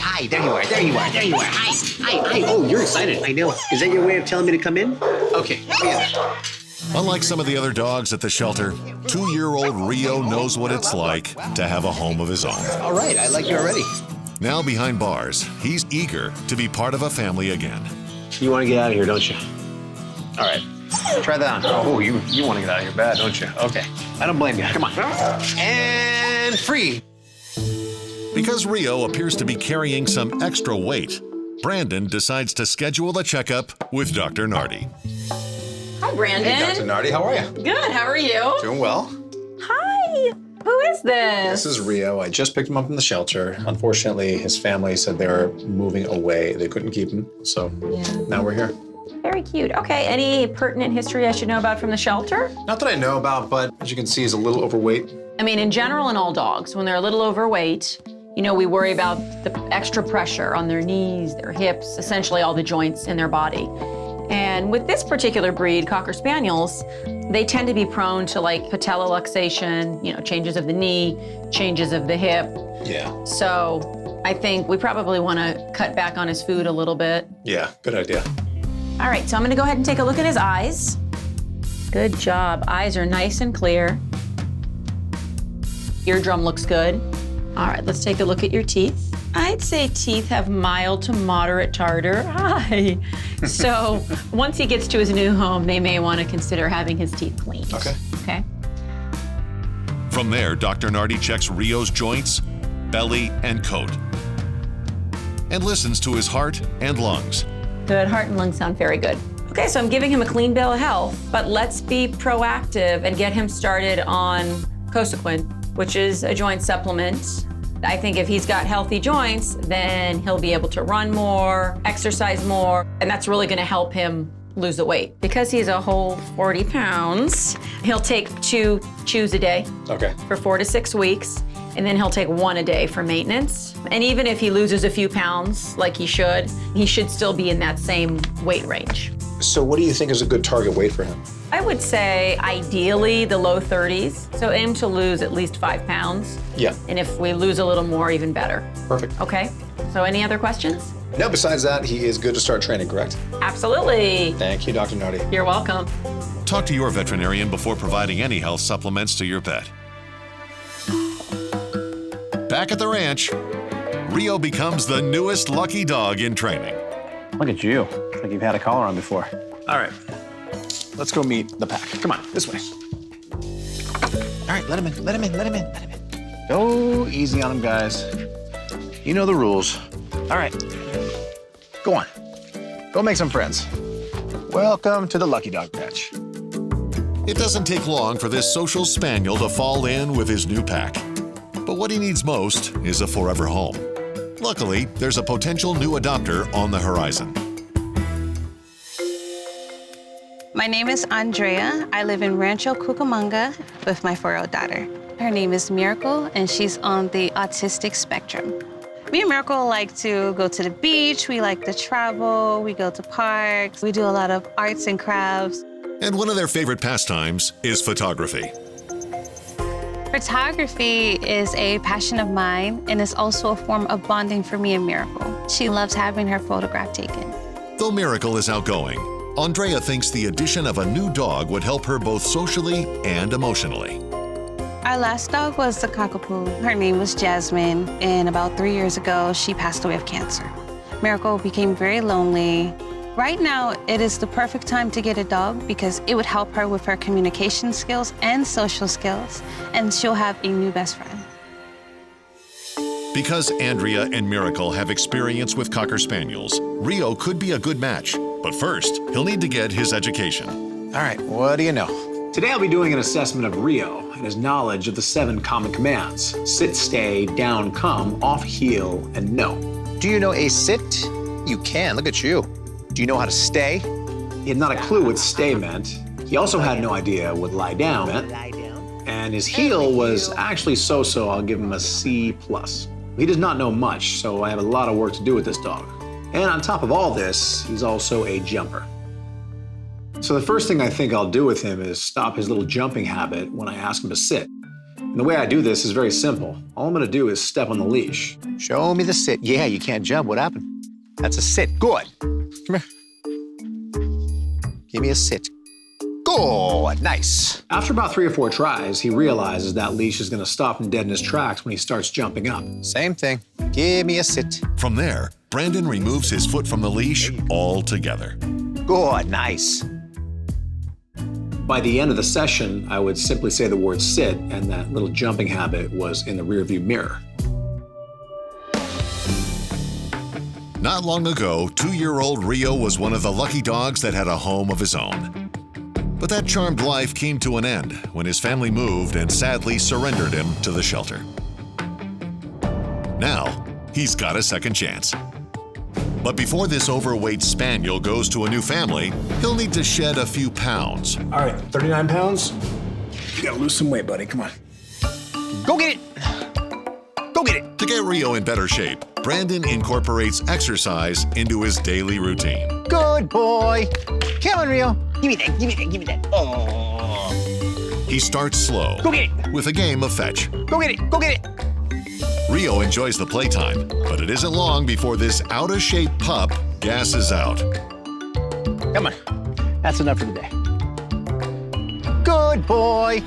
hi. There you are. Hi. Oh, you're excited. I know. Is that your way of telling me to come in? Okay. Unlike some of the other dogs at the shelter, 2-year-old Rio knows what it's like to have a home of his own. All right, I like you already. Now behind bars, he's eager to be part of a family again. You want to get out of here, don't you? All right. Try that on. Oh, you want to get out of here bad, don't you? Okay. I don't blame you. Come on. And free. Because Rio appears to be carrying some extra weight, Brandon decides to schedule a checkup with Dr. Nardi. Hi, Brandon. Hey, Dr. Nardi, how are you? Good, how are you? Doing well. Hi. Who is this? This is Rio. I just picked him up from the shelter. Unfortunately, his family said they were moving away. They couldn't keep him, so now we're here. Very cute. Okay, any pertinent history I should know about from the shelter? Not that I know about, but as you can see, he's a little overweight. I mean, in general, in all dogs, when they're a little overweight, you know, we worry about the extra pressure on their knees, their hips, essentially all the joints in their body. And with this particular breed, Cocker Spaniels, they tend to be prone to like patella luxation, you know, changes of the knee, changes of the hip. Yeah. So I think we probably want to cut back on his food a little bit. Yeah, good idea. All right, so I'm gonna go ahead and take a look at his eyes. Good job. Eyes are nice and clear. Eardrum looks good. All right, let's take a look at your teeth. I'd say teeth have mild to moderate tartar. Hi. So once he gets to his new home, they may want to consider having his teeth cleaned. Okay. Okay. From there, Dr. Nardi checks Rio's joints, belly, and coat, and listens to his heart and lungs. Good, heart and lungs sound very good. Okay, so I'm giving him a clean bill of health, but let's be proactive and get him started on Cosequin, which is a joint supplement. I think if he's got healthy joints, then he'll be able to run more, exercise more, and that's really gonna help him lose the weight. Because he's a whole 40 pounds, he'll take 2 chews a day for 4 to 6 weeks, and then he'll take 1 a day for maintenance. And even if he loses a few pounds, like he should still be in that same weight range. So what do you think is a good target weight for him? I would say ideally the low 30s. So aim to lose at least 5 pounds. Yeah. And if we lose a little more, even better. Perfect. Okay, so any other questions? No, besides that, he is good to start training, correct? Absolutely. Thank you, Dr. Nardi. You're welcome. Talk to your veterinarian before providing any health supplements to your pet. Back at the ranch, Rio becomes the newest lucky dog in training. Look at you. It's like you've had a collar on before. All right. Let's go meet the pack. Come on, this way. All right, let him in. Go easy on him, guys. You know the rules. All right. Go on. Go make some friends. Welcome to the Lucky Dog Patch. It doesn't take long for this social spaniel to fall in with his new pack. But what he needs most is a forever home. Luckily, there's a potential new adopter on the horizon. My name is Andrea. I live in Rancho Cucamonga with my 4-year-old daughter. Her name is Miracle, and she's on the autistic spectrum. Me and Miracle like to go to the beach, we like to travel, we go to parks, we do a lot of arts and crafts. And one of their favorite pastimes is photography. Photography is a passion of mine, and it's also a form of bonding for me and Miracle. She loves having her photograph taken. Though Miracle is outgoing, Andrea thinks the addition of a new dog would help her both socially and emotionally. Our last dog was a cockapoo. Her name was Jasmine, and about 3 years ago, she passed away of cancer. Miracle became very lonely. Right now, it is the perfect time to get a dog because it would help her with her communication skills and social skills, and she'll have a new best friend. Because Andrea and Miracle have experience with Cocker Spaniels, Rio could be a good match. But first, he'll need to get his education. All right, what do you know? Today I'll be doing an assessment of Rio and his knowledge of the 7 common commands. Sit, stay, down, come, off, heel, and no. Do you know a sit? You can, look at you. Do you know how to stay? He had not a clue what stay meant. He also had no idea what lie down meant. And his heel was actually so-so. I'll give him a C+. He does not know much, so I have a lot of work to do with this dog. And on top of all this, he's also a jumper. So the first thing I think I'll do with him is stop his little jumping habit when I ask him to sit. And the way I do this is very simple. All I'm gonna do is step on the leash. Show me the sit. Yeah, you can't jump. What happened? That's a sit. Good. Come here. Give me a sit. Good. Nice. After about 3 or 4 tries, he realizes that leash is gonna stop him dead in his tracks when he starts jumping up. Same thing. Give me a sit. From there, Brandon removes his foot from the leash altogether. Good. Nice. By the end of the session, I would simply say the word sit, and that little jumping habit was in the rearview mirror. Not long ago, 2-year-old Rio was one of the lucky dogs that had a home of his own. But that charmed life came to an end when his family moved and sadly surrendered him to the shelter. Now, he's got a second chance. But before this overweight spaniel goes to a new family, he'll need to shed a few pounds. All right, 39 pounds. You gotta lose some weight, buddy. Come on. Go get it. Go get it. To get Rio in better shape, Brandon incorporates exercise into his daily routine. Good boy. Come on, Rio. Give me that. Give me that. Give me that. Oh. He starts slow Go get it. with a game of fetch. Go get it. Go get it. Rio enjoys the playtime, but it isn't long before this out-of-shape pup gasses out. Come on. That's enough for the day. Good boy.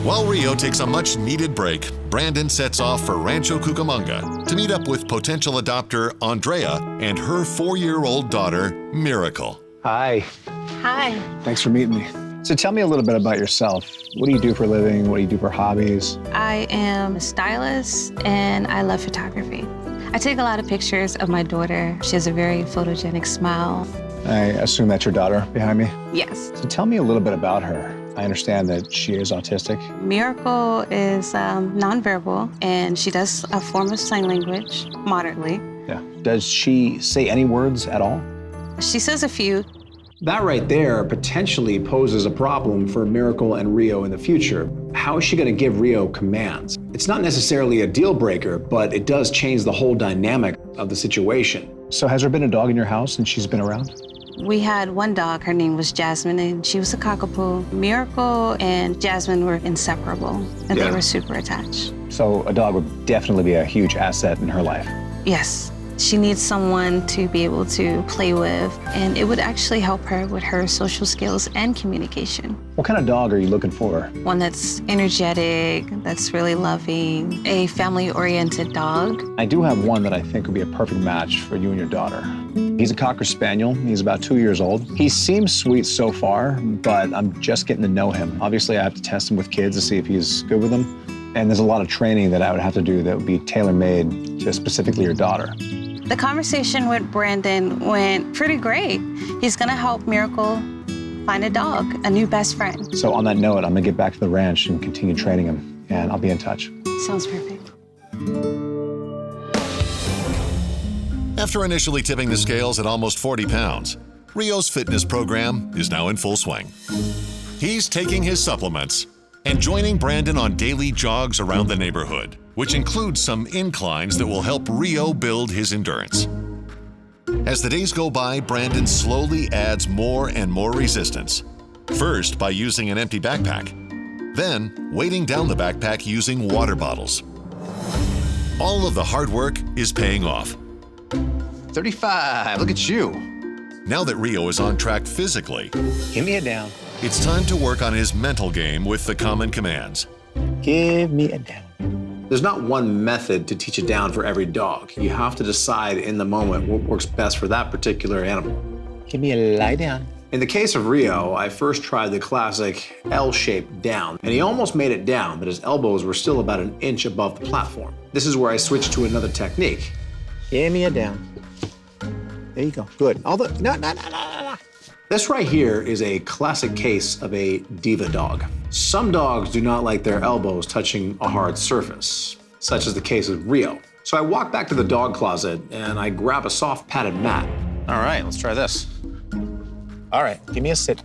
While Rio takes a much-needed break, Brandon sets off for Rancho Cucamonga to meet up with potential adopter Andrea and her 4-year-old daughter, Miracle. Hi. Hi. Thanks for meeting me. So tell me a little bit about yourself. What do you do for a living? What do you do for hobbies? I am a stylist and I love photography. I take a lot of pictures of my daughter. She has a very photogenic smile. I assume that's your daughter behind me. Yes. So tell me a little bit about her. I understand that she is autistic. Miracle is nonverbal and she does a form of sign language, moderately. Yeah. Does she say any words at all? She says a few. That right there potentially poses a problem for Miracle and Rio in the future. How is she going to give Rio commands? It's not necessarily a deal breaker, but it does change the whole dynamic of the situation. So has there been a dog in your house since she's been around? We had one dog, her name was Jasmine, and she was a cockapoo. Miracle and Jasmine were inseparable, and they were super attached. So a dog would definitely be a huge asset in her life. Yes. She needs someone to be able to play with, and it would actually help her with her social skills and communication. What kind of dog are you looking for? One that's energetic, that's really loving, a family-oriented dog. I do have one that I think would be a perfect match for you and your daughter. He's a Cocker Spaniel. He's about 2 years old. He seems sweet so far, but I'm just getting to know him. Obviously, I have to test him with kids to see if he's good with them. And there's a lot of training that I would have to do that would be tailor-made to specifically your daughter. The conversation with Brandon went pretty great. He's gonna help Miracle find a dog, a new best friend. So on that note, I'm gonna get back to the ranch and continue training him, and I'll be in touch. Sounds perfect. After initially tipping the scales at almost 40 pounds, Rio's fitness program is now in full swing. He's taking his supplements and joining Brandon on daily jogs around the neighborhood, which includes some inclines that will help Rio build his endurance. As the days go by, Brandon slowly adds more and more resistance. First by using an empty backpack, then weighting down the backpack using water bottles. All of the hard work is paying off. 35. Look at you. Now that Rio is on track physically, Give me a down. it's time to work on his mental game with the common commands. Give me a down. There's not one method to teach a down for every dog. You have to decide in the moment what works best for that particular animal. Give me a lie down. In the case of Rio, I first tried the classic L-shaped down, and he almost made it down, but his elbows were still about an inch above the platform. This is where I switched to another technique. Give me a down. There you go. Good. No. This right here is a classic case of a diva dog. Some dogs do not like their elbows touching a hard surface, such as the case of Rio. So I walk back to the dog closet and I grab a soft padded mat. All right, let's try this. All right, give me a sit.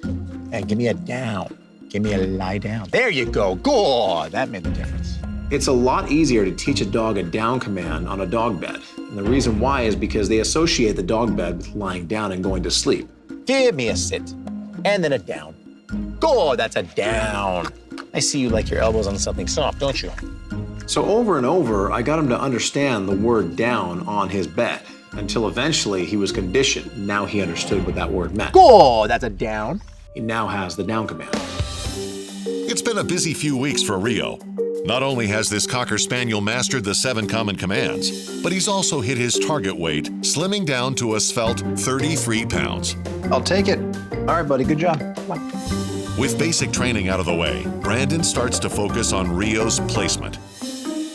And give me a down. Give me a lie down. There you go. Good. That made the difference. It's a lot easier to teach a dog a down command on a dog bed. And the reason why is because they associate the dog bed with lying down and going to sleep. Give me a sit. And then a down. Good. That's a down. I see you like your elbows on something soft, don't you? So over and over, I got him to understand the word down on his bed until eventually he was conditioned. Now he understood what that word meant. Oh, that's a down. He now has the down command. It's been a busy few weeks for Rio. Not only has this Cocker Spaniel mastered the 7 common commands, but he's also hit his target weight, slimming down to a svelte 33 pounds. I'll take it. All right, buddy, good job. Come on. With basic training out of the way, Brandon starts to focus on Rio's placement.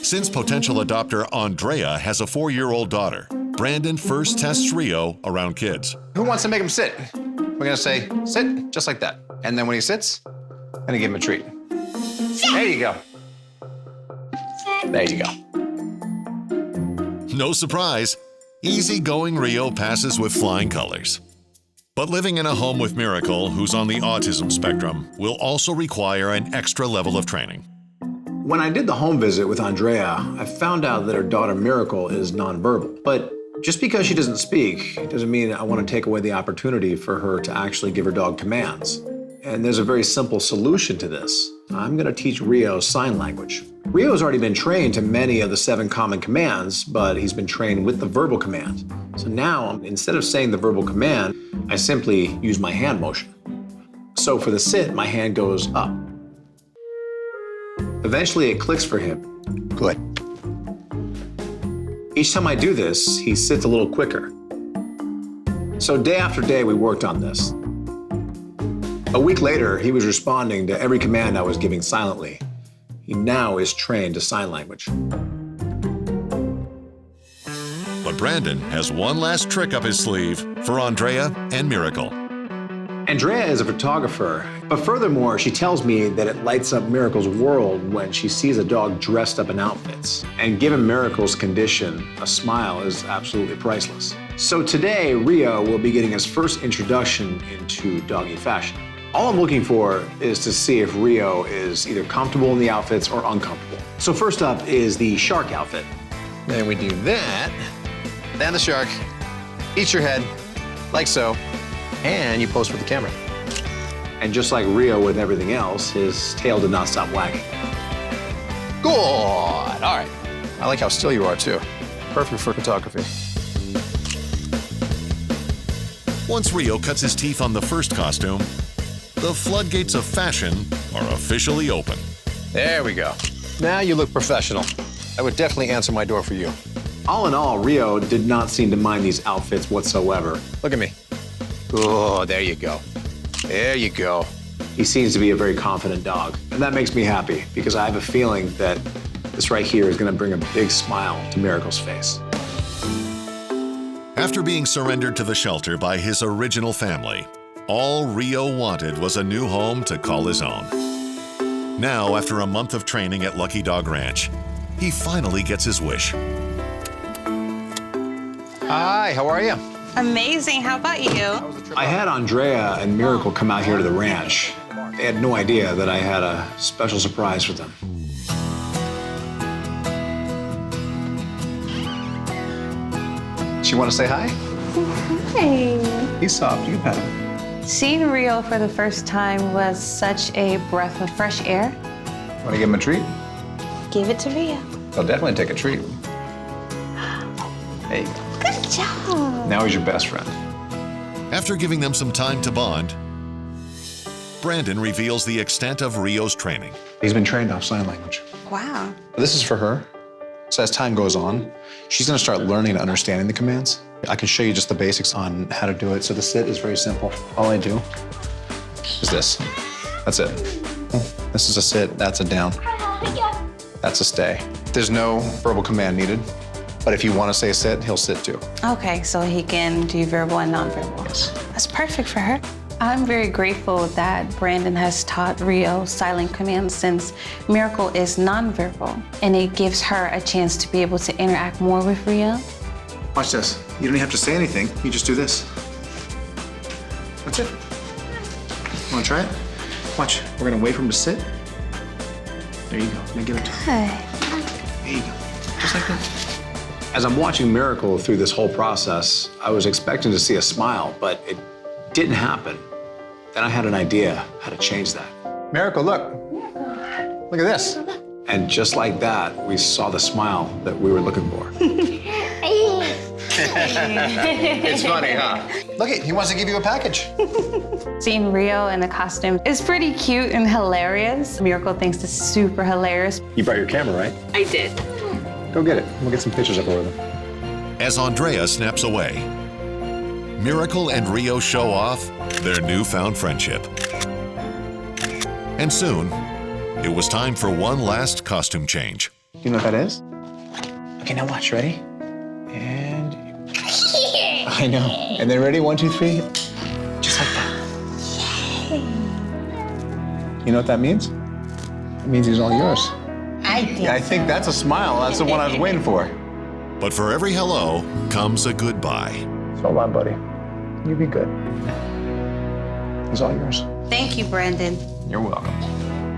Since potential adopter Andrea has a 4-year-old daughter, Brandon first tests Rio around kids. Who wants to make him sit? We're gonna say, sit, just like that. And then when he sits, I'm gonna give him a treat. There you go. There you go. No surprise, easygoing Rio passes with flying colors. But living in a home with Miracle, who's on the autism spectrum, will also require an extra level of training. When I did the home visit with Andrea, I found out that her daughter Miracle is nonverbal. But just because she doesn't speak doesn't mean I want to take away the opportunity for her to actually give her dog commands. And there's a very simple solution to this. I'm going to teach Rio sign language. Rio's already been trained to many of the 7 common commands, but he's been trained with the verbal command. So now, instead of saying the verbal command, I simply use my hand motion. So for the sit, my hand goes up. Eventually it clicks for him. Good. Each time I do this, he sits a little quicker. So day after day, we worked on this. A week later, he was responding to every command I was giving silently. He now is trained to sign language. But Brandon has one last trick up his sleeve for Andrea and Miracle. Andrea is a photographer, but furthermore, she tells me that it lights up Miracle's world when she sees a dog dressed up in outfits. And given Miracle's condition, a smile is absolutely priceless. So today, Rio will be getting his first introduction into doggy fashion. All I'm looking for is to see if Rio is either comfortable in the outfits or uncomfortable. So first up is the shark outfit. Then we do that, then the shark, eat your head, like so, and you pose for the camera. And just like Rio with everything else, his tail did not stop wagging. Good, all right. I like how still you are too. Perfect for photography. Once Rio cuts his teeth on the first costume, the floodgates of fashion are officially open. There we go. Now you look professional. I would definitely answer my door for you. All in all, Rio did not seem to mind these outfits whatsoever. Look at me. Oh, there you go. There you go. He seems to be a very confident dog, and that makes me happy because I have a feeling that this right here is going to bring a big smile to Miracle's face. After being surrendered to the shelter by his original family, all Rio wanted was a new home to call his own. Now, after a month of training at Lucky Dog Ranch, he finally gets his wish. Hi, how are you? Amazing. How about you? I had Andrea and Miracle come out here to the ranch. They had no idea that I had a special surprise for them. She want to say hi? Hey. He's soft, you can pet him. Seeing Rio for the first time was such a breath of fresh air. Want to give him a treat? Give it to Rio. He'll definitely take a treat. There you go. Good job. Now he's your best friend. After giving them some time to bond, Brandon reveals the extent of Rio's training. He's been trained off sign language. Wow. This is for her. So as time goes on, she's going to start learning and understanding the commands. I can show you just the basics on how to do it. So the sit is very simple. All I do is this. That's it. This is a sit, that's a down. That's a stay. There's no verbal command needed, but if you want to say sit, he'll sit too. Okay, so he can do verbal and nonverbal. Yes. That's perfect for her. I'm very grateful that Brandon has taught Rio silent commands since Miracle is nonverbal, and it gives her a chance to be able to interact more with Rio. Watch this. You don't even have to say anything. You just do this. That's it. Want to try it? Watch. We're going to wait for him to sit. There you go. Now give it to him. There you go. Just like that. As I'm watching Miracle through this whole process, I was expecting to see a smile, but it didn't happen. Then I had an idea how to change that. Miracle, look. Look at this. And just like that, we saw the smile that we were looking for. It's funny, huh? Look, he wants to give you a package. Seeing Rio in a costume is pretty cute and hilarious. Miracle thinks it's super hilarious. You brought your camera, right? I did. Go get it. We'll get some pictures of her with him. As Andrea snaps away, Miracle and Rio show off their newfound friendship. And soon, it was time for one last costume change. You know what that is? Okay, now watch. Ready? And... I know. And then ready? 1, 2, 3. Just like that. You know what that means? It means he's all yours. Yeah, I think that's a smile. That's the one I was waiting for. But for every hello comes a goodbye. So hold on, buddy. You be good. He's all yours. Thank you, Brandon. You're welcome.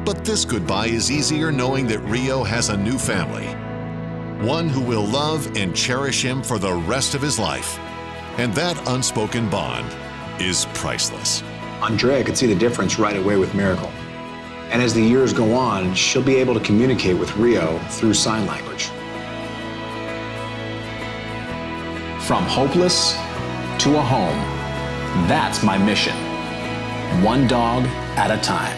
But this goodbye is easier knowing that Rio has a new family. One who will love and cherish him for the rest of his life. And that unspoken bond is priceless. Andrea could see the difference right away with Miracle. And as the years go on, she'll be able to communicate with Rio through sign language. From hopeless to a home, that's my mission. One dog at a time.